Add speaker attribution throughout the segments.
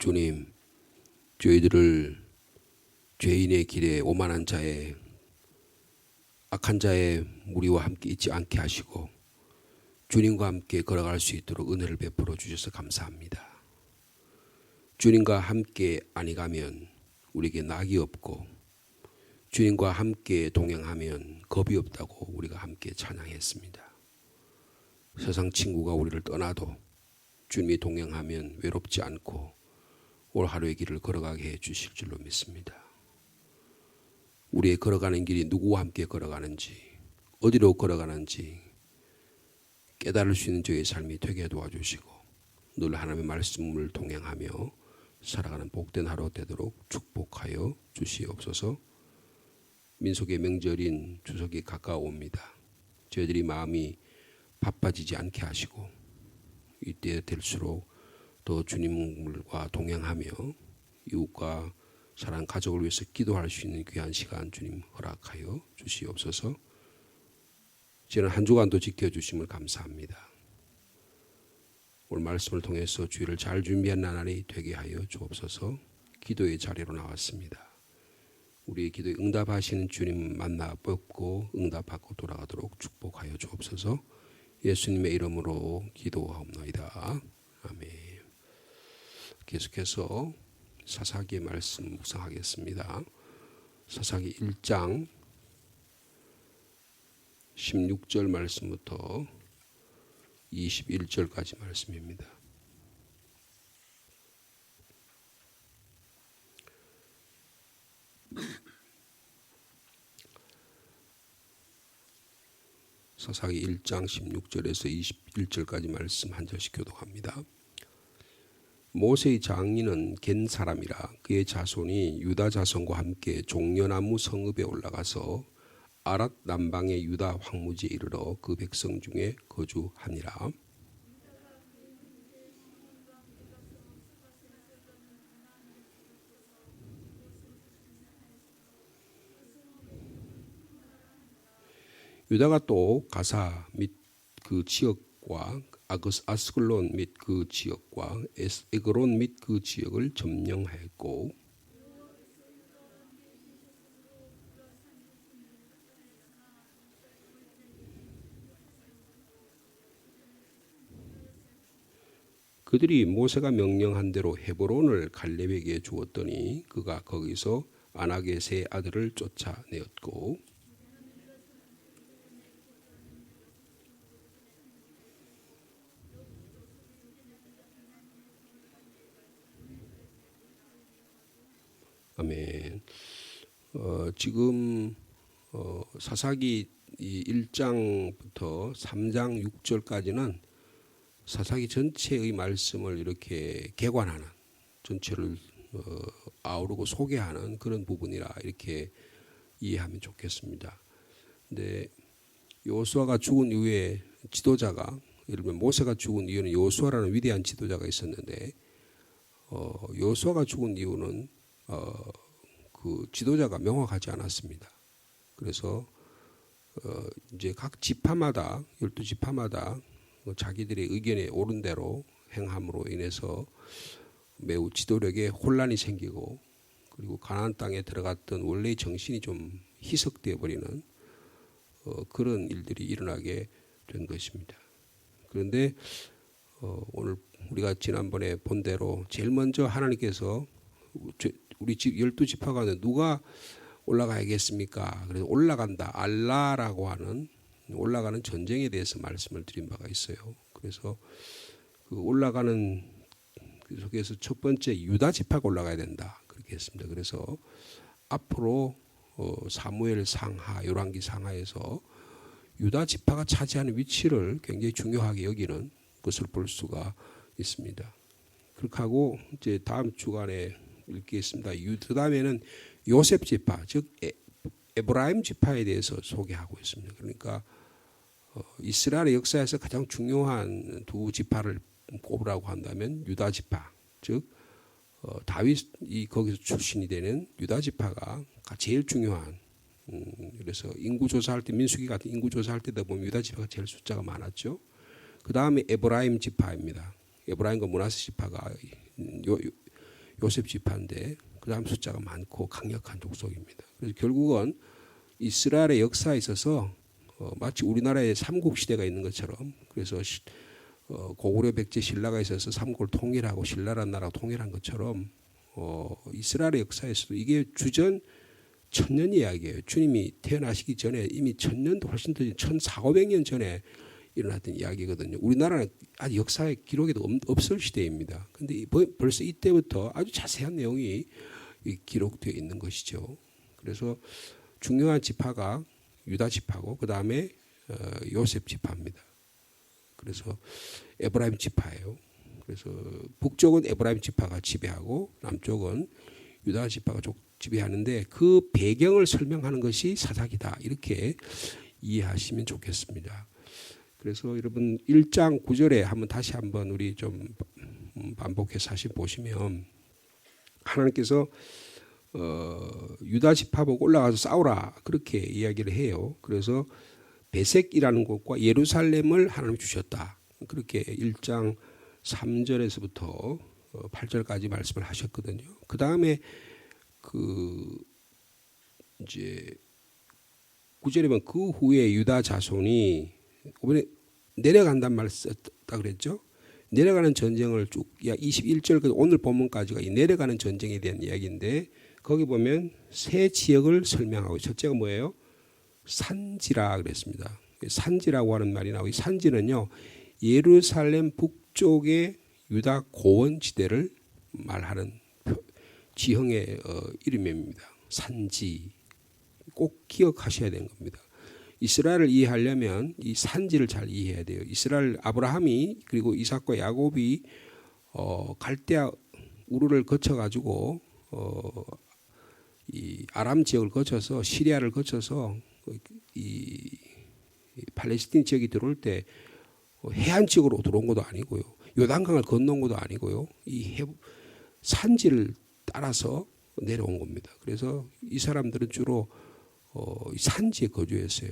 Speaker 1: 주님, 저희들을 죄인의 길에 오만한 자의 악한 자의 무리와 함께 있지 않게 하시고 주님과 함께 걸어갈 수 있도록 은혜를 베풀어 주셔서 감사합니다. 주님과 함께 아니 가면 우리에게 낙이 없고 주님과 함께 동행하면 겁이 없다고 우리가 함께 찬양했습니다. 세상 친구가 우리를 떠나도 주님이 동행하면 외롭지 않고 올 하루의 길을 걸어가게 해 주실 줄로 믿습니다. 우리의 걸어가는 길이 누구와 함께 걸어가는지, 어디로 걸어가는지 깨달을 수 있는 저의 삶이 되게 도와주시고 늘 하나님의 말씀을 동행하며 살아가는 복된 하루 되도록 축복하여 주시옵소서. 민속의 명절인 추석이 가까워옵니다. 저희들이 마음이 바빠지지 않게 하시고 이때 될수록 더 주님과 동행하며 이웃과 사랑 가족을 위해서 기도할 수 있는 귀한 시간 주님 허락하여 주시옵소서. 지난 한 주간도 지켜주심을 감사합니다. 오늘 말씀을 통해서 주일을 잘 준비한 나날이 되게 하여 주옵소서. 기도의 자리로 나왔습니다. 우리의 기도에 응답하시는 주님 만나 뵙고 응답받고 돌아가도록 축복하여 주옵소서. 예수님의 이름으로 기도하옵나이다. 아멘. 계속해서 사사기의 말씀 묵상하겠습니다. 사사기 1장 16절 말씀부터 21절까지 말씀입니다. 사사기 1장 16절에서 21절까지 말씀 한 절씩 교독합니다. 모세의 장인은 겐 사람이라 그의 자손이 유다 자손과 함께 종려나무 성읍에 올라가서 아랏 남방의 유다 황무지에 이르러 그 백성 중에 거주하니라. 유다가 또 가사 및 그 지역과 아스글론 및 그 지역과 에그론 및 그 지역을 점령하였고 그들이 모세가 명령한 대로 헤브론을 갈렙에게 주었더니 그가 거기서 아낙의 세 아들을 쫓아내었고 아멘. 지금 사사기 1장부터 3장 6절까지는 사사기 전체의 말씀을 이렇게 개관하는 전체를 아우르고 소개하는 그런 부분이라 이렇게 이해하면 좋겠습니다. 근데 여호수아가 죽은 이후에 지도자가 예를 들면 모세가 죽은 이유는 여호수아라는 위대한 지도자가 있었는데 여호수아가 죽은 이유는 그 지도자가 명확하지 않았습니다. 그래서 이제 각 지파마다 12지파마다 자기들의 의견에 옳은 대로 행함으로 인해서 매우 지도력에 혼란이 생기고 그리고 가나안 땅에 들어갔던 원래의 정신이 좀 희석되어 버리는 그런 일들이 일어나게 된 것입니다. 그런데 오늘 우리가 지난번에 본 대로 제일 먼저 하나님께서 우리 12지파 가운데 누가 올라가야겠습니까? 그래서 올라간다. 알라라고 하는 올라가는 전쟁에 대해서 말씀을 드린 바가 있어요. 그래서 그 올라가는 그 속에서 첫 번째 유다 지파가 올라가야 된다. 그렇게 했습니다. 그래서 앞으로 사무엘 상하, 열왕기 상하에서 유다 지파가 차지하는 위치를 굉장히 중요하게 여기는 것을 볼 수가 있습니다. 그렇게 하고 이제 다음 주간에 읽겠습니다. 그 다음에는 요셉 지파, 즉 에브라임 지파에 대해서 소개하고 있습니다. 그러니까 이스라엘의 역사에서 가장 중요한 두 지파를 꼽으라고 한다면 유다 지파, 즉 다윗이 거기서 출신이 되는 유다 지파가 제일 중요한. 그래서 인구 조사할 때 민수기 같은 인구 조사할 때다 보면 유다 지파가 제일 숫자가 많았죠. 그 다음에 에브라임 지파입니다. 에브라임과 므낫세 지파가 요셉 지파인데 그다음 숫자가 많고 강력한 족속입니다. 그래서 결국은 이스라엘의 역사에 있어서 마치 우리나라에 삼국 시대가 있는 것처럼 그래서 고구려 백제 신라가 있어서 삼국을 통일하고 신라라는 나라가 통일한 것처럼 이스라엘의 역사에서도 이게 주전 1000년 이야기예요. 주님이 태어나시기 전에 이미 1000년도 훨씬 더 1400~1500년 전에 일어났던 이야기거든요. 우리나라는 아직 역사의 기록에도 없을 시대입니다. 그런데 벌써 이때부터 아주 자세한 내용이 기록되어 있는 것이죠. 그래서 중요한 지파가 유다 지파고 그 다음에 요셉 지파입니다. 그래서 에브라임 지파예요. 그래서 북쪽은 에브라임 지파가 지배하고 남쪽은 유다 지파가 지배하는데 그 배경을 설명하는 것이 사사기다. 이렇게 이해하시면 좋겠습니다. 그래서 여러분 1장 9절에 다시 한번 우리 좀 반복해서 다시 보시면 하나님께서 유다 지파 보고 올라가서 싸우라 그렇게 이야기를 해요. 그래서 베색이라는 곳과 예루살렘을 하나님 주셨다. 그렇게 1장 3절에서부터 8절까지 말씀을 하셨거든요. 그 다음에 이제 9절에 보면 그 후에 유다 자손이 이번에 내려간단 말을 썼다 그랬죠. 내려가는 전쟁을 쭉 21절 오늘 본문까지가 이 내려가는 전쟁에 대한 이야기인데 거기 보면 세 지역을 설명하고 첫째가 뭐예요? 산지라 그랬습니다. 산지라고 하는 말이 나오고 이 산지는요 예루살렘 북쪽의 유다 고원지대를 말하는 지형의 이름입니다. 산지 꼭 기억하셔야 되는 겁니다. 이스라엘을 이해하려면 이 산지를 잘 이해해야 돼요. 이스라엘 아브라함이 그리고 이삭과 야곱이 갈대아 우르를 거쳐가지고 이 아람 지역을 거쳐서 시리아를 거쳐서 이 팔레스틴 지역이 들어올 때 해안 지역으로 들어온 것도 아니고요. 요단강을 건너온 것도 아니고요. 이 산지를 따라서 내려온 겁니다. 그래서 이 사람들은 주로 산지에 거주했어요.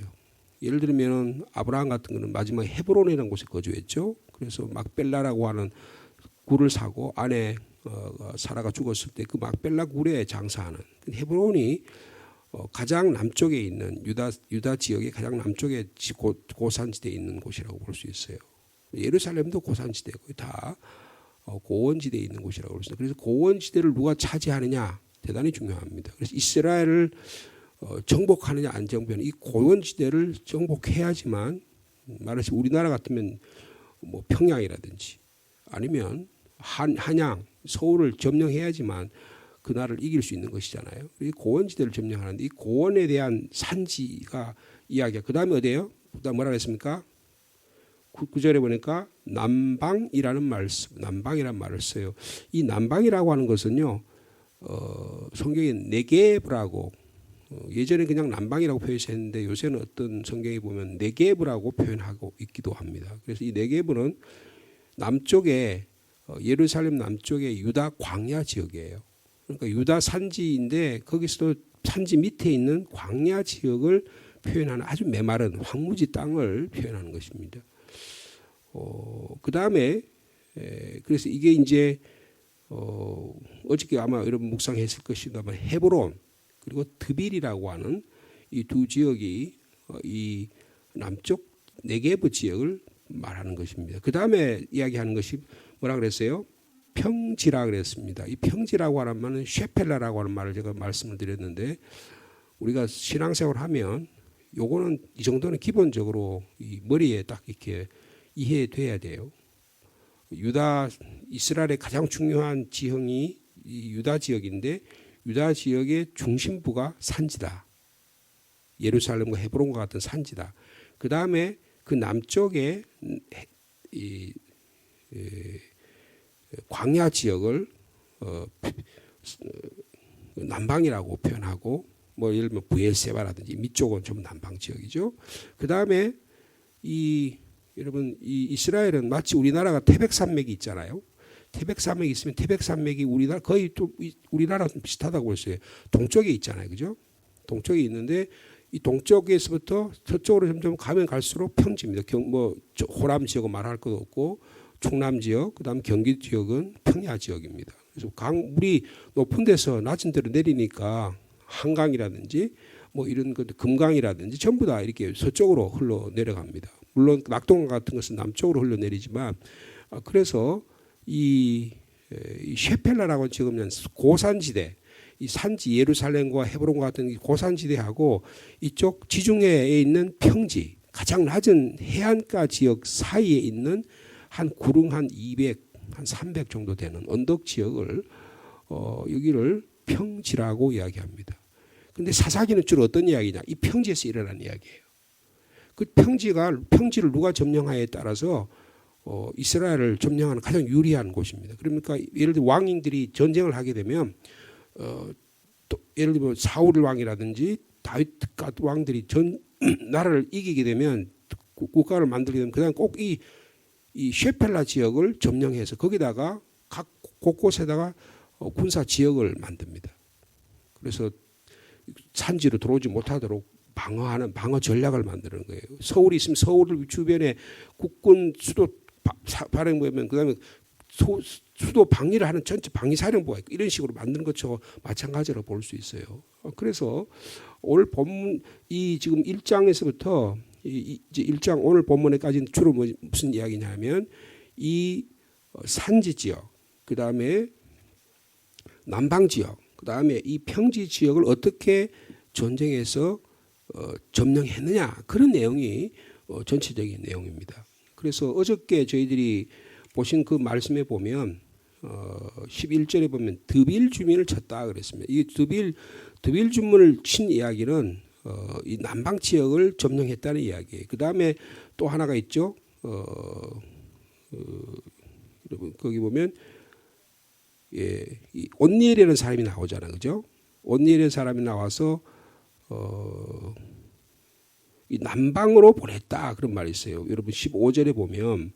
Speaker 1: 예를 들면 아브라함 같은 거는 마지막에 헤브론이라는 곳에 거주했죠. 그래서 막벨라라고 하는 굴을 사고 안에 사라가 죽었을 때 그 막벨라 굴에 장사하는 헤브론이 가장 남쪽에 있는 유다 지역의 가장 남쪽에 고산지대에 있는 곳이라고 볼 수 있어요. 예루살렘도 고산지대고 다 고원지대에 있는 곳이라고 볼 수 있어요. 그래서 고원지대를 누가 차지하느냐 대단히 중요합니다. 그래서 이스라엘을 정복하느냐 안 정복하느냐 이 고원지대를 정복해야지만 말하자면 우리나라 같으면 뭐 평양이라든지 아니면 한양 서울을 점령해야지만 그 나라를 이길 수 있는 것이잖아요. 이 고원지대를 점령하는데 이 고원에 대한 산지가 이야기야. 그 다음에 어디예요? 그다음 뭐라 그랬습니까? 9절에 보니까 남방이라는 말을 써요. 이 남방이라고 하는 것은요, 성경에 네게브라고 예전에 그냥 남방이라고 표현했는데 요새는 어떤 성경에 보면 네게브라고 표현하고 있기도 합니다. 그래서 이 네게브는 남쪽에 예루살렘 남쪽의 유다 광야 지역이에요. 그러니까 유다 산지인데 거기서도 산지 밑에 있는 광야 지역을 표현하는 아주 메마른 황무지 땅을 표현하는 것입니다. 그 다음에 그래서 이게 이제 어저께 아마 여러분 묵상했을 것입니다만 헤브론 그리고 드빌이라고 하는 이 두 지역이 이 남쪽 네게브 지역을 말하는 것입니다. 그 다음에 이야기하는 것이 뭐라 그랬어요? 평지라 그랬습니다. 이 평지라고 하는 말은 쉐펠라라고 하는 말을 제가 말씀을 드렸는데 우리가 신앙생활을 하면 요거는 이 정도는 기본적으로 이 머리에 딱 이렇게 이해돼야 돼요. 이스라엘의 가장 중요한 지형이 이 유다 지역인데 유다 지역의 중심부가 산지다. 예루살렘과 헤브론과 같은 산지다. 그 다음에 그 남쪽에 이 광야 지역을 남방이라고 표현하고 뭐 예를 들면 부엘세바라든지 밑쪽은 좀 남방 지역이죠. 그 다음에 여러분 이 이스라엘은 마치 우리나라가 태백산맥이 있잖아요. 태백산맥이 있으면 태백산맥이 우리나라 거의 또 우리나라랑 비슷하다고 볼 수 있어요. 동쪽에 있잖아요, 그죠? 동쪽에 있는데 이 동쪽에서부터 서쪽으로 점점 가면 갈수록 평지입니다. 뭐 호람 지역은 말할 것도 없고 충남 지역, 그다음 경기 지역은 평야 지역입니다. 그래서 물이 높은 데서 낮은 데로 내리니까 한강이라든지 뭐 이런 것, 금강이라든지 전부 다 이렇게 서쪽으로 흘러 내려갑니다. 물론 낙동강 같은 것은 남쪽으로 흘러 내리지만 그래서 이 셰펠라라고 지금은 고산지대, 이 산지 예루살렘과 헤브론과 같은 고산지대하고 이쪽 지중해에 있는 평지, 가장 낮은 해안가 지역 사이에 있는 한 구릉 한 200, 한 300 정도 되는 언덕 지역을 여기를 평지라고 이야기합니다. 그런데 사사기는 주로 어떤 이야기냐? 이 평지에서 일어난 이야기예요. 그 평지를 누가 점령하에 따라서 이스라엘을 점령하는 가장 유리한 곳입니다. 그러니까 예를 들어 왕들이 전쟁을 하게 되면 또 예를 들어 사울 왕이라든지 다윗 같은 왕들이 나라를 이기게 되면 국가를 만들게 되면 그다음 꼭 이 셰펠라 지역을 점령해서 거기다가 각 곳곳에다가 군사 지역을 만듭니다. 그래서 산지로 들어오지 못하도록 방어하는 방어 전략을 만드는 거예요. 서울이 있으면 서울 주변에 국군 수도 발행부면 그다음에 수도 방위를 하는 전체 방위사령부가 있고 이런 식으로 만드는 것처럼 마찬가지로 볼 수 있어요. 그래서 오늘 본문 이 지금 1장에서부터 이제 1장 오늘 본문에까지는 주로 무슨 이야기냐면 이 산지 지역, 그 다음에 남방 지역, 그 다음에 이 평지 지역을 어떻게 전쟁에서 점령했느냐 그런 내용이 전체적인 내용입니다. 그래서 어저께 저희들이 보신 그 말씀에 보면 11절에 보면 드빌 주민을 쳤다 그랬습니다. 이 드빌 주민을 친 이야기는 이 남방 지역을 점령했다는 이야기예요. 그 다음에 또 하나가 있죠. 여러분 거기 보면 이 온니엘이라는 사람이 나오잖아요, 그죠? 온니엘이라는 사람이 나와서 이 남방으로 보냈다 그런 말이 있어요. 여러분 15절에 보면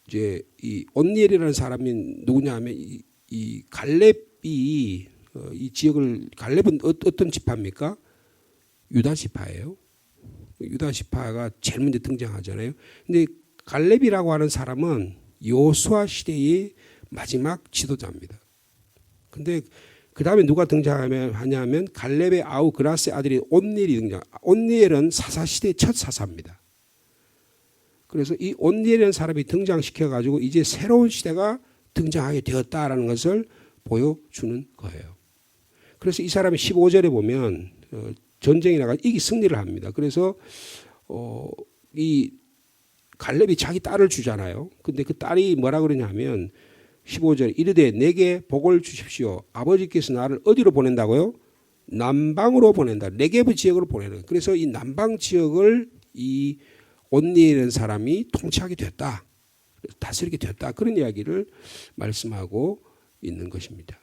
Speaker 1: 이제 이 온니엘이라는 사람이 누구냐하면 이 갈렙이 이 지역을 갈렙은 어떤 지파입니까? 유다 지파예요. 유다 지파가 제일 먼저 등장하잖아요. 근데 갈렙이라고 하는 사람은 여호수아 시대의 마지막 지도자입니다. 근데 그 다음에 누가 등장하냐면 갈렙의 아우 그라스의 아들이 온니엘이 등장. 온니엘은 사사 시대의 첫 사사입니다. 그래서 이 온니엘이라는 사람이 등장시켜 가지고 이제 새로운 시대가 등장하게 되었다라는 것을 보여주는 거예요. 그래서 이 사람이 15절에 보면 전쟁에 나가 승리를 합니다. 그래서 이 갈렙이 자기 딸을 주잖아요. 근데 그 딸이 뭐라 그러냐면 15절 이르되 내게 복을 주십시오. 아버지께서 나를 어디로 보낸다고요? 남방으로 보낸다. 네게브 지역으로 보내는 거예요. 그래서 이 남방 지역을 이 온니엘이라는 사람이 통치하게 됐다. 다스리게 됐다. 그런 이야기를 말씀하고 있는 것입니다.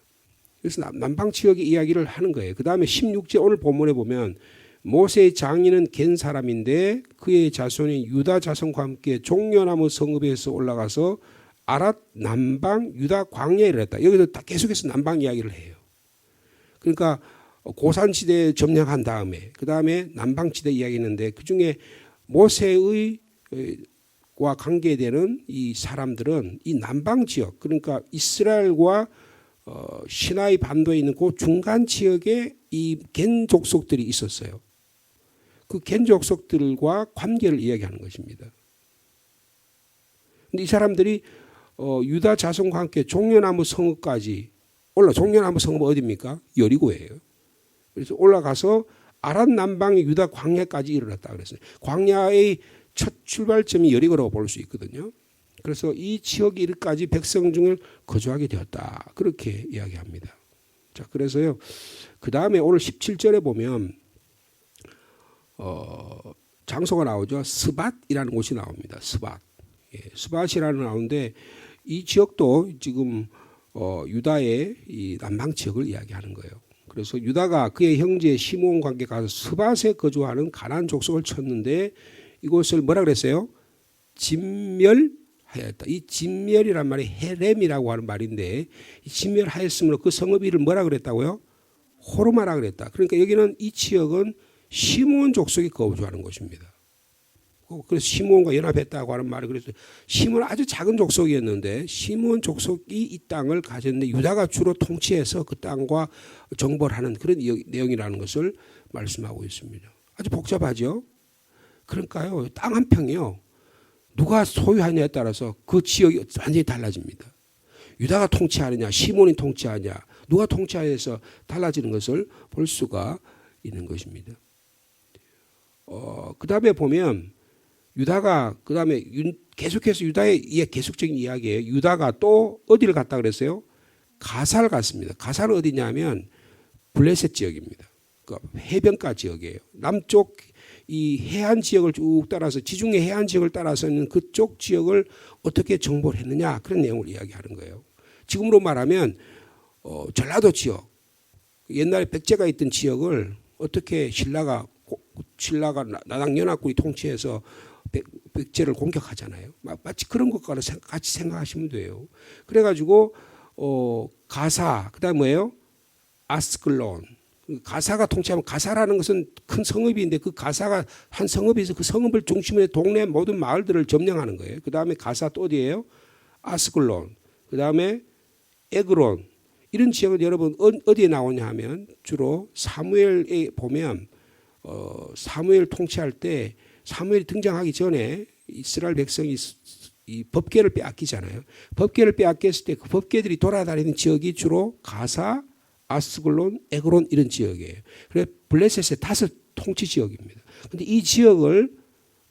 Speaker 1: 그래서 남방 지역의 이야기를 하는 거예요. 그 다음에 16절 오늘 본문에 보면 모세의 장인은 겐 사람인데 그의 자손이 유다 자손과 함께 종려나무 성읍에서 올라가서 아랏 남방 유다 광야에 이르렀다. 여기서 다 계속해서 남방 이야기를 해요. 그러니까 고산지대 점령한 다음에 그 다음에 남방지대 이야기했는데 그중에 모세의 와 관계되는 이 사람들은 이 남방 지역 그러니까 이스라엘과 시나이 반도에 있는 그 중간 지역에 이 겐 족속들이 있었어요. 그 겐 족속들과 관계를 이야기하는 것입니다. 근데 이 사람들이 유다 자손과 함께 종려나무 성읍까지 종려나무 성읍은 어디입니까? 여리고예요. 그래서 올라가서 아랏 남방의 유다 광야까지 이르렀다 그랬어요. 광야의 첫 출발점이 여리고라고 볼 수 있거든요. 그래서 이 지역에 이르까지 백성 중을 거주하게 되었다. 그렇게 이야기합니다. 자, 그래서요. 그 다음에 오늘 17절에 보면 장소가 나오죠. 스밧이라는 곳이 나옵니다. 스밧. 예, 스밧이라는 나오는데 이 지역도 지금 유다의 이 남방 지역을 이야기하는 거예요. 그래서 유다가 그의 형제 시므온과 함께 가서 스밧에 거주하는 가나안 족속을 쳤는데 이곳을 뭐라 그랬어요? 진멸하였다. 이 진멸이란 말이 헤렘이라고 하는 말인데 이 진멸하였으므로 그 성읍 이름을 뭐라 그랬다고요? 호르마라 그랬다. 그러니까 여기는 이 지역은 시므온 족속이 거주하는 곳입니다. 그래서 시므온과 연합했다고 하는 말을 그래서 시므온 아주 작은 족속이었는데 시므온 족속이 이 땅을 가졌는데 유다가 주로 통치해서 그 땅과 정벌 하는 그런 내용이라는 것을 말씀하고 있습니다. 아주 복잡하죠. 그러니까요. 땅 한 평이요. 누가 소유하느냐에 따라서 그 지역이 완전히 달라집니다. 유다가 통치하느냐 시므온이 통치하느냐 누가 통치하여서 달라지는 것을 볼 수가 있는 것입니다. 그 다음에 보면 유다가 그 다음에 계속해서 유다의 계속적인 이야기예요. 유다가 또 어디를 갔다 그랬어요? 가사를 갔습니다. 가사는 어디냐면 블레셋 지역입니다. 그 해변가 지역이에요. 남쪽 이 해안 지역을 쭉 따라서 지중해 해안 지역을 따라서는 그쪽 지역을 어떻게 정복을 했느냐 그런 내용을 이야기하는 거예요. 지금으로 말하면 전라도 지역 옛날에 백제가 있던 지역을 어떻게 신라가 나당연합군이 통치해서 백제를 공격하잖아요. 마치 그런 것과 같이 생각하시면 돼요. 그래가지고 가사 그다음 뭐예요? 아스클론 가사가 통치하면 가사라는 것은 큰 성읍인데 그 가사가 한 성읍에서 그 성읍을 중심으로 동네 모든 마을들을 점령하는 거예요. 그 다음에 가사 또 어디예요? 아스클론 그 다음에 에그론 이런 지역은 여러분 어디에 나오냐 하면 주로 사무엘에 보면 사무엘 통치할 때 사무엘이 등장하기 전에 이스라엘 백성이 이 법궤를 빼앗기잖아요. 법궤를 빼앗겼을 때 그 법궤들이 돌아다니는 지역이 주로 가사, 아스글론, 에그론 이런 지역이에요. 그래서 블레셋의 5 통치 지역입니다. 그런데 이 지역을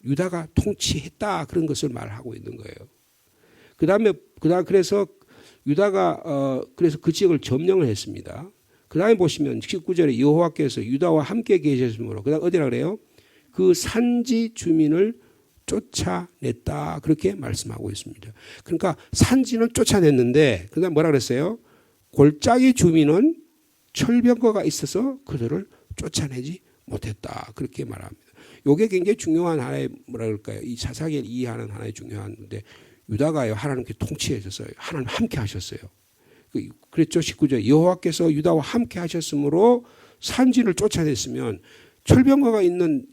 Speaker 1: 유다가 통치했다 그런 것을 말하고 있는 거예요. 그다음에 그래서 유다가 그래서 그 지역을 점령을 했습니다. 그다음에 보시면 19절에 여호와께서 유다와 함께 계셨으므로 그다음 어디라 그래요? 그 산지 주민을 쫓아냈다 그렇게 말씀하고 있습니다. 그러니까 산지는 쫓아냈는데 그다음 뭐라 그랬어요? 골짜기 주민은 철병거가 있어서 그들을 쫓아내지 못했다 그렇게 말합니다. 이게 굉장히 중요한 하나의 뭐라 그럴까요? 이 사사기를 이해하는 하나의 중요한데 유다가요 하나님께 통치해 줬어요. 하나님 함께 하셨어요. 그랬죠. 19절 여호와께서 유다와 함께 하셨으므로 산지를 쫓아냈으면 철병거가 있는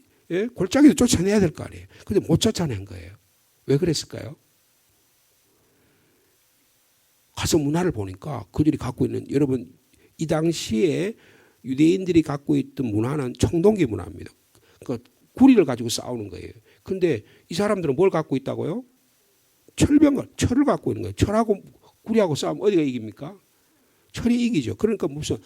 Speaker 1: 골짜기도 쫓아내야 될 거 아니에요. 근데 못 쫓아낸 거예요. 왜 그랬을까요? 가서 문화를 보니까 그들이 갖고 있는 여러분 이 당시에 유대인들이 갖고 있던 문화는 청동기 문화입니다. 그러니까 구리를 가지고 싸우는 거예요. 근데 이 사람들은 뭘 갖고 있다고요? 철병거, 철을 갖고 있는 거예요. 철하고 구리하고 싸우면 어디가 이깁니까? 철이 이기죠. 그러니까 무슨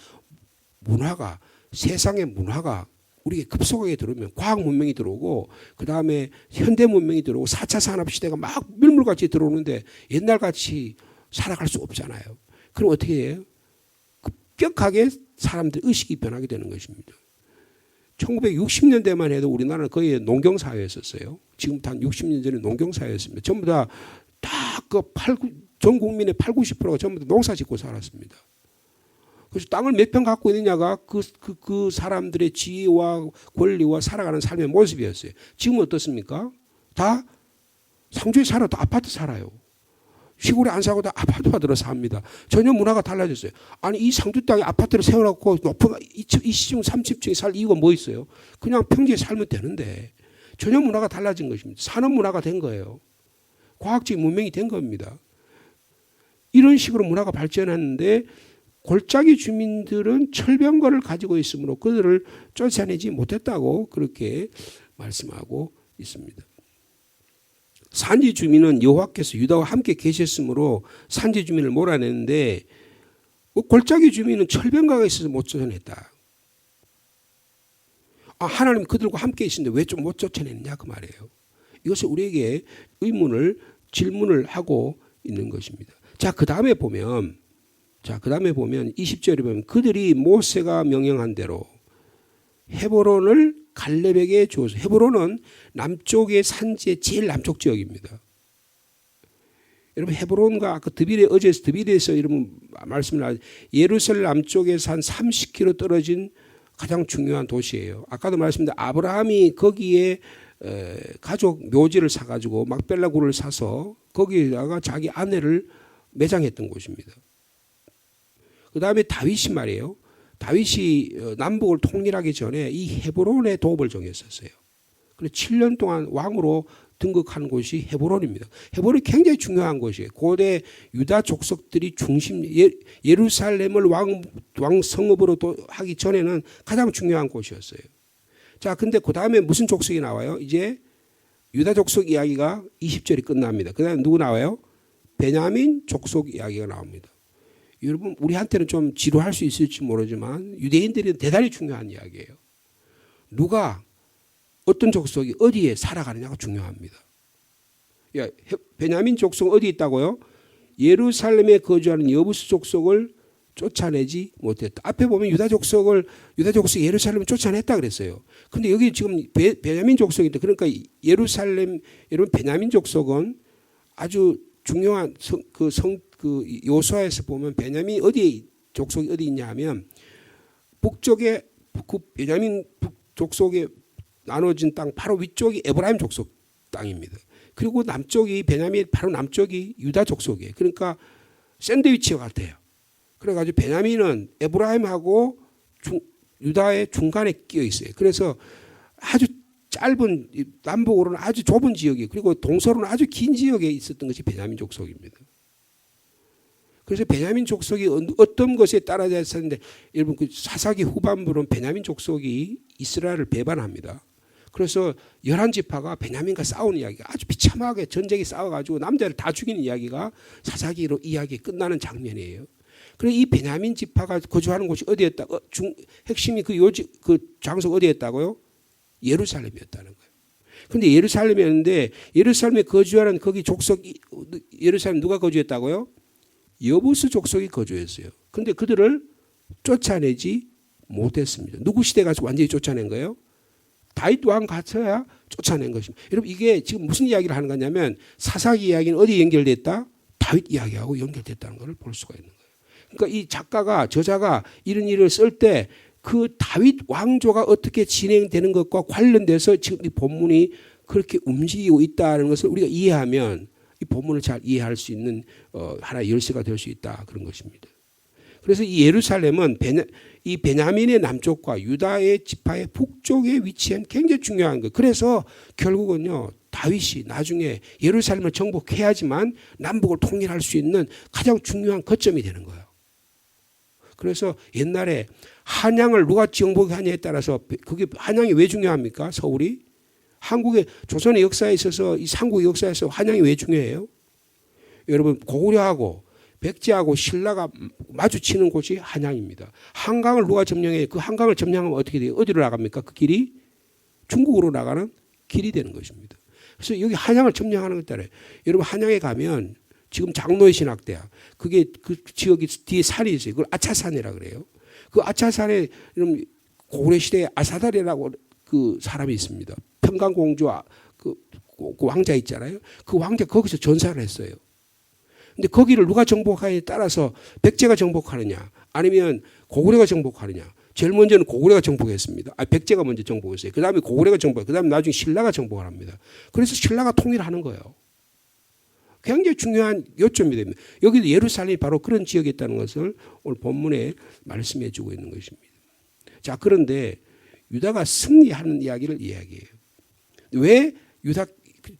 Speaker 1: 문화가 세상의 문화가 우리에게 급속하게 들어오면 과학 문명이 들어오고 그다음에 현대 문명이 들어오고 4차 산업시대가 막 밀물같이 들어오는데 옛날같이 살아갈 수 없잖아요. 그럼 어떻게 해요? 급격하게 사람들 의식이 변하게 되는 것입니다. 1960년대만 해도 우리나라는 거의 농경사회였었어요. 지금부터 한 60년 전에 농경사회였습니다. 전부 다 전 국민의 80~90%가 전부 다 농사 짓고 살았습니다. 그래서 땅을 몇 평 갖고 있느냐가 그 사람들의 지위와 권리와 살아가는 삶의 모습이었어요. 지금은 어떻습니까? 다 상주에 살아도 아파트 살아요. 시골에 안 사고 다 아파트가 들어 삽니다. 전혀 문화가 달라졌어요. 아니 이 상주 땅에 아파트를 세워놓고 높은 20층 30층에 살 이유가 뭐 있어요? 그냥 평지에 살면 되는데 전혀 문화가 달라진 것입니다. 산업 문화가 된 거예요. 과학적인 문명이 된 겁니다. 이런 식으로 문화가 발전했는데 골짜기 주민들은 철병거를 가지고 있으므로 그들을 쫓아내지 못했다고 그렇게 말씀하고 있습니다. 산지 주민은 여호와께서 유다와 함께 계셨으므로 산지 주민을 몰아냈는데 골짜기 주민은 철병거가 있어서 못 쫓아냈다. 하나님 그들과 함께 있는데 왜 좀 못 쫓아냈냐 그 말이에요. 이것을 우리에게 질문을 하고 있는 것입니다. 자, 그 다음에 보면 20절에 보면 그들이 모세가 명령한 대로 헤브론을 갈렙에게 주어서 헤브론은 남쪽의 산지의 제일 남쪽 지역입니다. 여러분 헤브론과 아까 드빌에서 여러분 말씀을 하죠. 예루살렘 남쪽에서 한 30km 떨어진 가장 중요한 도시예요. 아까도 말씀드린 아브라함이 거기에 가족 묘지를 사가지고 막벨라 굴을 사서 거기에다가 자기 아내를 매장했던 곳입니다. 그 다음에 다윗이 말이에요. 다윗이 남북을 통일하기 전에 이 헤브론에 도읍을 정했었어요. 그래서 7년 동안 왕으로 등극한 곳이 헤브론입니다. 헤브론이 굉장히 중요한 곳이에요. 고대 유다 족속들이 중심 예루살렘을 왕 성읍으로 하기 전에는 가장 중요한 곳이었어요. 자, 근데 그 다음에 무슨 족속이 나와요? 이제 유다 족속 이야기가 20절이 끝납니다. 그 다음에 누구 나와요? 베냐민 족속 이야기가 나옵니다. 여러분, 우리한테는 좀 지루할 수 있을지 모르지만 유대인들이 대단히 중요한 이야기예요. 누가 어떤 족속이 어디에 살아가느냐가 중요합니다. 베냐민 족속 어디 있다고요? 예루살렘에 거주하는 여부스 족속을 쫓아내지 못했다. 앞에 보면 유다 족속이 예루살렘을 쫓아냈다 그랬어요. 근데 여기 지금 베냐민 족속인데, 그러니까 예루살렘, 여러분 베냐민 족속은 아주 중요한 요수아에서 보면 베냐민 족속이 어디 있냐 하면 북쪽에 그 베냐민 족속에 나눠진 땅 바로 위쪽이 에브라임 족속 땅입니다. 그리고 남쪽이 베냐민 바로 남쪽이 유다 족속이에요. 그러니까 샌드위치와 같아요. 그래가지고 베냐민은 에브라임하고 유다의 중간에 끼어 있어요. 그래서 아주 짧은 남북으로는 아주 좁은 지역이, 그리고 동서로는 아주 긴 지역에 있었던 것이 베냐민 족속입니다. 그래서 베냐민 족속이 어떤 것에 따라져 있었는데, 여러분 그 사사기 후반부는 베냐민 족속이 이스라엘을 배반합니다. 그래서 11지파가 베냐민과 싸우는 이야기가 아주 비참하게 전쟁에 싸워가지고 남자를 다 죽이는 이야기가 사사기로 이야기 끝나는 장면이에요. 그래서 이 베냐민 지파가 거주하는 곳이 어디였다? 핵심이 그 장소가 어디였다고요? 예루살렘이었다는 거예요. 근데 예루살렘이었는데, 예루살렘에 거주하는 거기 예루살렘 누가 거주했다고요? 여부스 족속이 거주했어요. 근데 그들을 쫓아내지 못했습니다. 누구 시대 가서 완전히 쫓아낸 거예요? 다윗 왕 같아야 쫓아낸 것입니다. 여러분, 이게 지금 무슨 이야기를 하는 거냐면 사사기 이야기는 어디 연결됐다? 다윗 이야기하고 연결됐다는 것을 볼 수가 있는 거예요. 그러니까 이 저자가 이런 일을 쓸 때 그 다윗 왕조가 어떻게 진행되는 것과 관련돼서 지금 이 본문이 그렇게 움직이고 있다는 것을 우리가 이해하면 이 본문을 잘 이해할 수 있는 하나의 열쇠가 될 수 있다, 그런 것입니다. 그래서 이 예루살렘은 이 베냐민의 남쪽과 유다의 지파의 북쪽에 위치한 굉장히 중요한 것. 그래서 결국은요, 다윗이 나중에 예루살렘을 정복해야지만 남북을 통일할 수 있는 가장 중요한 거점이 되는 거예요. 그래서 옛날에 한양을 누가 정복하냐에 따라서, 그게 한양이 왜 중요합니까? 서울이 한국의 조선의 역사에 있어서, 이 삼국의 역사에서 한양이 왜 중요해요? 여러분, 고구려하고 백제하고 신라가 마주치는 곳이 한양입니다. 한강을 누가 점령해요? 그 한강을 점령하면 어떻게 돼요? 어디로 나갑니까? 그 길이 중국으로 나가는 길이 되는 것입니다. 그래서 여기 한양을 점령하는 것 따라요. 여러분, 한양에 가면 지금 장로의 신학대학, 그게 그 지역이 뒤에 산이 있어요. 그걸 아차산이라고 그래요. 그 아차산에 고구려 시대에 아사달이라고 그 사람이 있습니다. 평강공주 그 왕자 있잖아요. 그 왕자 거기서 전사를 했어요. 근데 거기를 누가 정복하냐에 따라서 백제가 정복하느냐 아니면 고구려가 정복하느냐. 제일 먼저는 고구려가 정복했습니다. 백제가 먼저 정복했어요. 그 다음에 고구려가 정복, 그 다음에 나중에 신라가 정복을 합니다. 그래서 신라가 통일하는 거예요. 굉장히 중요한 요점이 됩니다. 여기도 예루살렘이 바로 그런 지역에 있다는 것을 오늘 본문에 말씀해 주고 있는 것입니다. 자, 그런데 유다가 승리하는 이야기를 이야기해요. 왜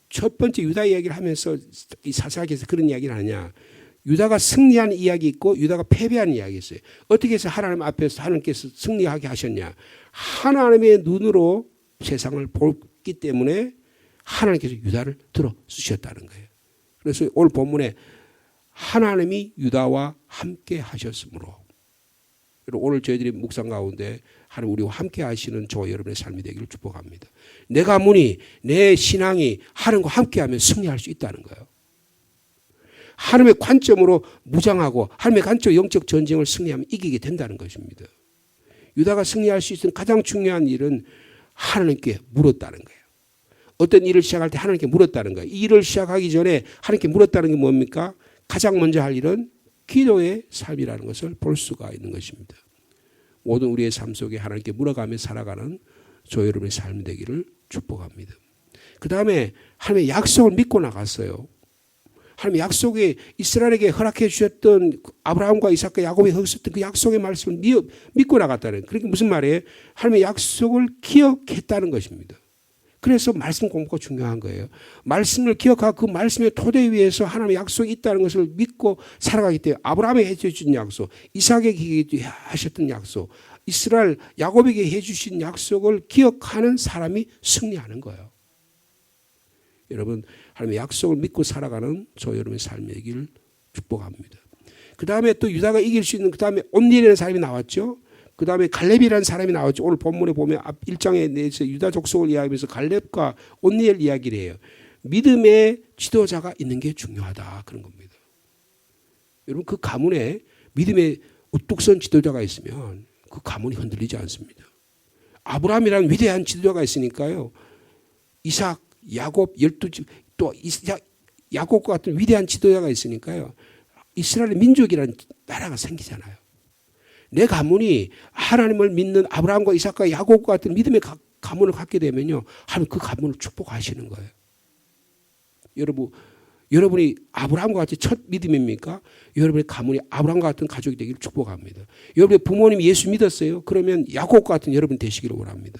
Speaker 1: 첫 번째 유다 이야기를 하면서 이 사사기에서 그런 이야기를 하냐? 유다가 승리한 이야기 있고 유다가 패배한 이야기 있어요. 어떻게 해서 하나님 앞에서 하나님께서 승리하게 하셨냐? 하나님의 눈으로 세상을 보기 때문에 하나님께서 유다를 들어 쓰셨다는 거예요. 그래서 오늘 본문에 하나님이 유다와 함께 하셨으므로, 오늘 저희들이 묵상 가운데 하나님 우리와 함께 하시는 저와 여러분의 삶이 되기를 축복합니다. 내 가문이, 내 신앙이 하나님과 함께하면 승리할 수 있다는 거예요. 하나님의 관점으로 무장하고 하나님의 관점 영적 전쟁을 승리하면 이기게 된다는 것입니다. 유다가 승리할 수 있는 가장 중요한 일은 하나님께 물었다는 거예요. 어떤 일을 시작할 때 하나님께 물었다는 거예요. 이 일을 시작하기 전에 하나님께 물었다는 게 뭡니까? 가장 먼저 할 일은 기도의 삶이라는 것을 볼 수가 있는 것입니다. 모든 우리의 삶 속에 하나님께 물어가며 살아가는 저 여러분의 삶이 되기를 축복합니다. 그 다음에 하나님의 약속을 믿고 나갔어요. 하나님의 약속이 이스라엘에게 허락해 주셨던 아브라함과 이삭과 야곱이 허락했던 그 약속의 말씀을 믿고 나갔다는, 그러니까 무슨 말이에요? 하나님의 약속을 기억했다는 것입니다. 그래서 말씀 공부가 중요한 거예요. 말씀을 기억하고 그 말씀의 토대 위에서 하나님의 약속이 있다는 것을 믿고 살아가기 때문에 아브라함에게 해주신 약속, 이삭에게 하셨던 약속, 이스라엘 야곱에게 해주신 약속을 기억하는 사람이 승리하는 거예요. 여러분 하나님의 약속을 믿고 살아가는 저 여러분의 삶이길 축복합니다. 그 다음에 또 유다가 이길 수 있는 그 다음에 온니엘이라는 사람이 나왔죠. 그 다음에 갈렙이라는 사람이 나왔죠. 오늘 본문에 보면 앞 1장에 내서 유다 족속을 이야기하면서 갈렙과 온니엘 이야기를 해요. 믿음의 지도자가 있는 게 중요하다 그런 겁니다. 여러분 그 가문에 믿음의 우뚝 선 지도자가 있으면 그 가문이 흔들리지 않습니다. 아브라함이라는 위대한 지도자가 있으니까요. 이삭, 야곱 12집 또 야곱과 같은 위대한 지도자가 있으니까요. 이스라엘 민족이라는 나라가 생기잖아요. 내 가문이 하나님을 믿는 아브라함과 이삭과 야곱과 같은 믿음의 가문을 갖게 되면요. 하나님 그 가문을 축복하시는 거예요. 여러분이 아브라함과 같이 첫 믿음입니까? 여러분의 가문이 아브라함과 같은 가족이 되기를 축복합니다. 여러분의 부모님이 예수 믿었어요? 그러면 야곱과 같은 여러분 되시기를 원합니다.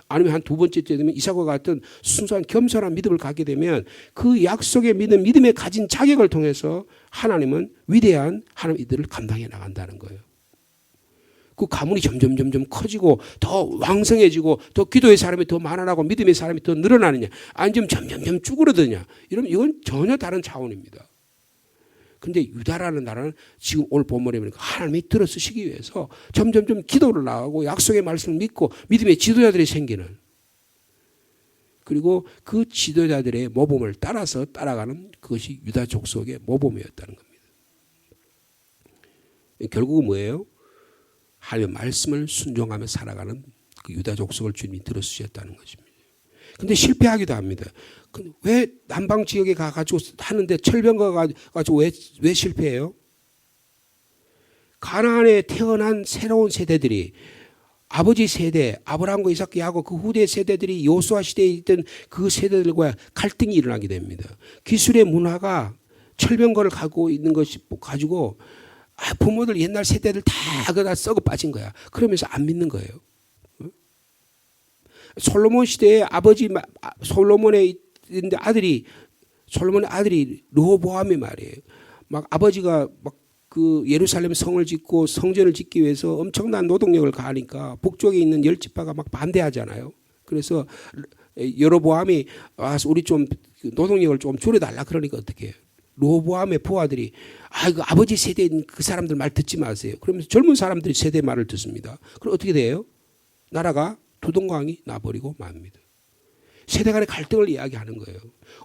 Speaker 1: 아니면 한 두 번째 때 되면 이삭과 같은 순수한 겸손한 믿음을 갖게 되면 그 약속의 믿음에 가진 자격을 통해서 하나님은 위대한 하나님 이들을 감당해 나간다는 거예요. 그 가문이 점점 커지고 더 왕성해지고 더 기도의 사람이 더 많아나고 믿음의 사람이 더 늘어나느냐 아니면 점점 쭈그러드냐 이러면 이건 전혀 다른 차원입니다. 그런데 유다라는 나라는 지금 오늘 본문에 보니까 하나님이 들어쓰시기 위해서 점점 기도를 나가고 약속의 말씀을 믿고 믿음의 지도자들이 생기는 그리고 그 지도자들의 모범을 따라서 따라가는 그것이 유다 족속의 모범이었다는 겁니다. 결국은 뭐예요? 하나님의 말씀을 순종하며 살아가는 그 유다 족속을 주님이 들어주셨다는 것입니다. 그런데 실패하기도 합니다. 왜 남방 지역에 가가지고 하는데 철병가 가지고 왜 실패해요? 가나안에 태어난 새로운 세대들이 아버지 세대 아브라함과 이삭과 야곱 그 후대 세대들이 여호수아 시대에 있던 그 세대들과 갈등이 일어나게 됩니다. 기술의 문화가 철병거를 갖고 있는 것이 가지고 부모들 옛날 세대들 다 그다 썩어 빠진 거야. 그러면서 안 믿는 거예요. 솔로몬 시대에 솔로몬의 아들이 르호보암이 말이에요. 막 아버지가 막 그 예루살렘 성을 짓고 성전을 짓기 위해서 엄청난 노동력을 가하니까 북쪽에 있는 10지파가 막 반대하잖아요. 그래서 여로보암이 와서 우리 좀 노동력을 좀 줄여달라 그러니까 어떻게 해요? 르호보암의 부하들이 그 아버지 세대인 그 사람들 말 듣지 마세요. 그러면서 젊은 사람들이 세대 말을 듣습니다. 그럼 어떻게 돼요? 나라가 두동강이 나버리고 맙니다. 세대 간의 갈등을 이야기하는 거예요.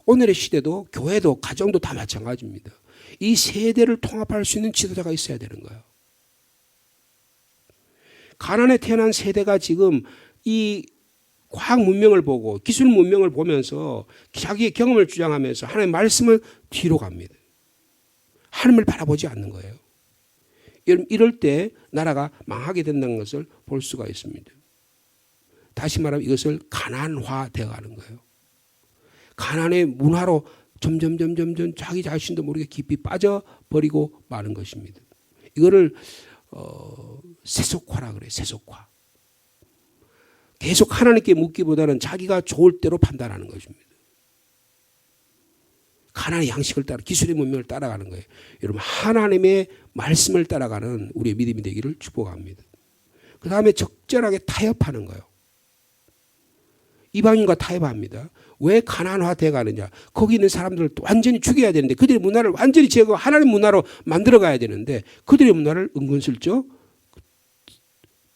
Speaker 1: 오늘의 시대도 교회도 가정도 다 마찬가지입니다. 이 세대를 통합할 수 있는 지도자가 있어야 되는 거예요. 가나안에 태어난 세대가 지금 이 과학 문명을 보고 기술 문명을 보면서 자기의 경험을 주장하면서 하나님의 말씀을 뒤로 갑니다. 하나님을 바라보지 않는 거예요. 이럴 때 나라가 망하게 된다는 것을 볼 수가 있습니다. 다시 말하면 이것을 가난화 되어가는 거예요. 가난의 문화로 점점 자기 자신도 모르게 깊이 빠져버리고 마는 것입니다. 이거를 세속화라 그래요. 세속화. 계속 하나님께 묻기보다는 자기가 좋을 대로 판단하는 것입니다. 가난의 양식을 따라 기술의 문명을 따라가는 거예요. 여러분 하나님의 말씀을 따라가는 우리의 믿음이 되기를 축복합니다. 그 다음에 적절하게 타협하는 거예요. 이방인과 타협합니다. 왜 가난화돼 가느냐? 거기 있는 사람들을 완전히 죽여야 되는데 그들의 문화를 완전히 제거 하나님 문화로 만들어 가야 되는데 그들의 문화를 은근슬쩍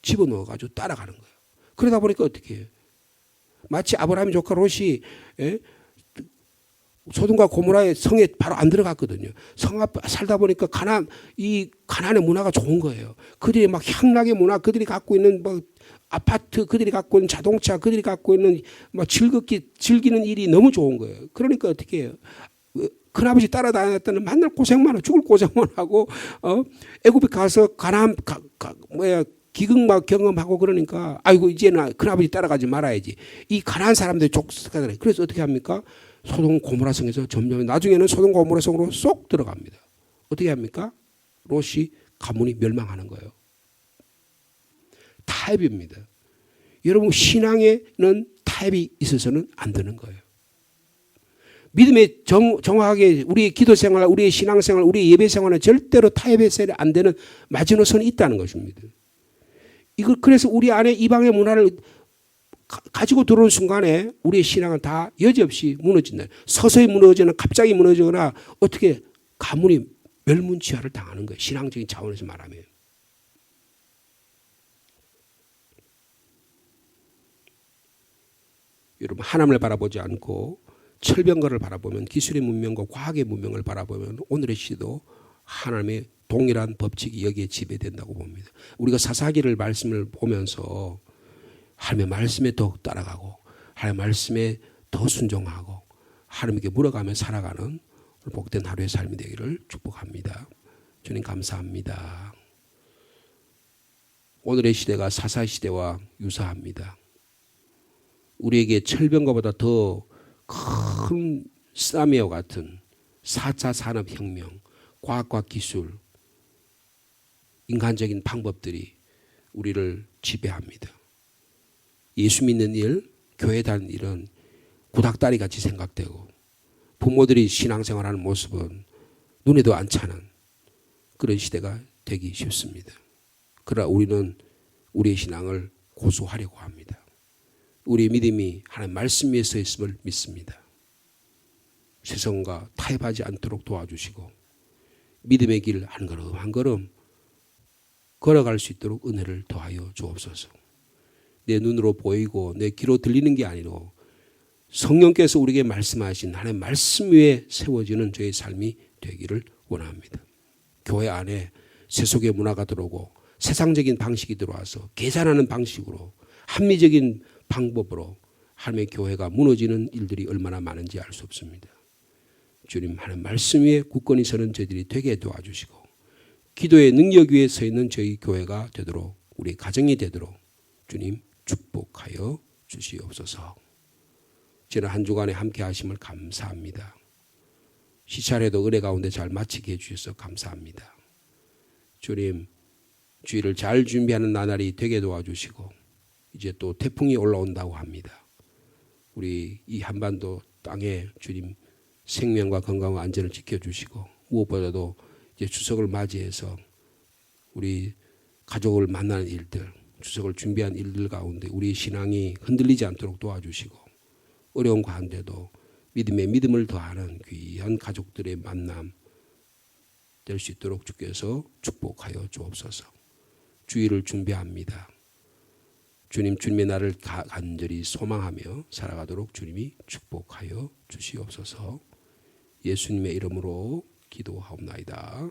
Speaker 1: 집어넣어가지고 따라가는 거예요. 그러다 보니까 어떻게 해요? 마치 아브라함의 조카 롯이 소돔과 고모라의 성에 바로 안 들어갔거든요. 성 앞 살다 보니까 가나안의 문화가 좋은 거예요. 그들이 막 향락의 문화, 그들이 갖고 있는 뭐 아파트, 그들이 갖고 있는 자동차, 그들이 갖고 있는 막 즐기는 일이 너무 좋은 거예요. 그러니까 어떻게 해요? 큰아버지 따라다녔더니 만날 고생만 하고 죽을 고생만 하고 애굽에 가서 가나안 기근 막 경험하고 그러니까 아이고 이제는 큰아버지 따라가지 말아야지. 이 가난한 사람들이 족속하잖아요. 그래서 어떻게 합니까? 소돔 고모라 성에서 점점 나중에는 소돔 고모라 성으로 쏙 들어갑니다. 어떻게 합니까? 롯이 가문이 멸망하는 거예요. 타협입니다. 여러분 신앙에는 타협이 있어서는 안 되는 거예요. 믿음에 정확하게 우리의 기도 생활, 우리의 신앙 생활, 우리의 예배 생활은 절대로 타협해서는 안 되는 마지노선이 있다는 것입니다. 그래서 우리 안에 이방의 문화를 가지고 들어오는 순간에 우리의 신앙은 다 여지없이 무너진다. 서서히 무너지거나 갑자기 무너지거나 어떻게 가문이 멸문지화를 당하는 거예요. 신앙적인 차원에서 말하면. 여러분, 하나님을 바라보지 않고 철병거를 바라보면, 기술의 문명과 과학의 문명을 바라보면 오늘의 시대도 하나님의 동일한 법칙이 여기에 지배된다고 봅니다. 우리가 사사기를 말씀을 보면서 하나님의 말씀에 더욱 따라가고 하나님의 말씀에 더 순종하고 하나님께 물어가며 살아가는 복된 하루의 삶이 되기를 축복합니다. 주님 감사합니다. 오늘의 시대가 사사 시대와 유사합니다. 우리에게 철병거보다 더 큰 쓰나미와 같은 4차 산업혁명, 과학과 기술, 인간적인 방법들이 우리를 지배합니다. 예수 믿는 일, 교회 다니는 일은 구닥다리 같이 생각되고 부모들이 신앙생활하는 모습은 눈에도 안 차는 그런 시대가 되기 쉽습니다. 그러나 우리는 우리의 신앙을 고수하려고 합니다. 우리의 믿음이 하나님 말씀 위에 서 있음을 믿습니다. 세상과 타협하지 않도록 도와주시고 믿음의 길 한 걸음 한 걸음 걸어갈 수 있도록 은혜를 더하여 주옵소서. 내 눈으로 보이고 내 귀로 들리는 게 아니로 성령께서 우리에게 말씀하신 하나님의 말씀 위에 세워지는 저의 삶이 되기를 원합니다. 교회 안에 세속의 문화가 들어오고 세상적인 방식이 들어와서 계산하는 방식으로 합리적인 방법으로 하나님의 교회가 무너지는 일들이 얼마나 많은지 알 수 없습니다. 주님, 하나님 말씀 위에 굳건히 서는 저희들이 되게 도와주시고 기도의 능력 위에 서 있는 저희 교회가 되도록 우리 가정이 되도록 주님 축복하여 주시옵소서. 지난 한 주간에 함께 하심을 감사합니다. 시차례도 은혜 가운데 잘 마치게 해주셔서 감사합니다. 주님, 주일을 잘 준비하는 나날이 되게 도와주시고 이제 또 태풍이 올라온다고 합니다. 우리 이 한반도 땅에 주님 생명과 건강과 안전을 지켜주시고 무엇보다도 이제 추석을 맞이해서 우리 가족을 만나는 일들, 추석을 준비한 일들 가운데 우리 신앙이 흔들리지 않도록 도와주시고 어려운 가운데도 믿음에 믿음을 더하는 귀한 가족들의 만남 될 수 있도록 주께서 축복하여 주옵소서. 주일을 준비합니다. 주님, 주님의 날을 간절히 소망하며 살아가도록 주님이 축복하여 주시옵소서. 예수님의 이름으로 기도하옵나이다.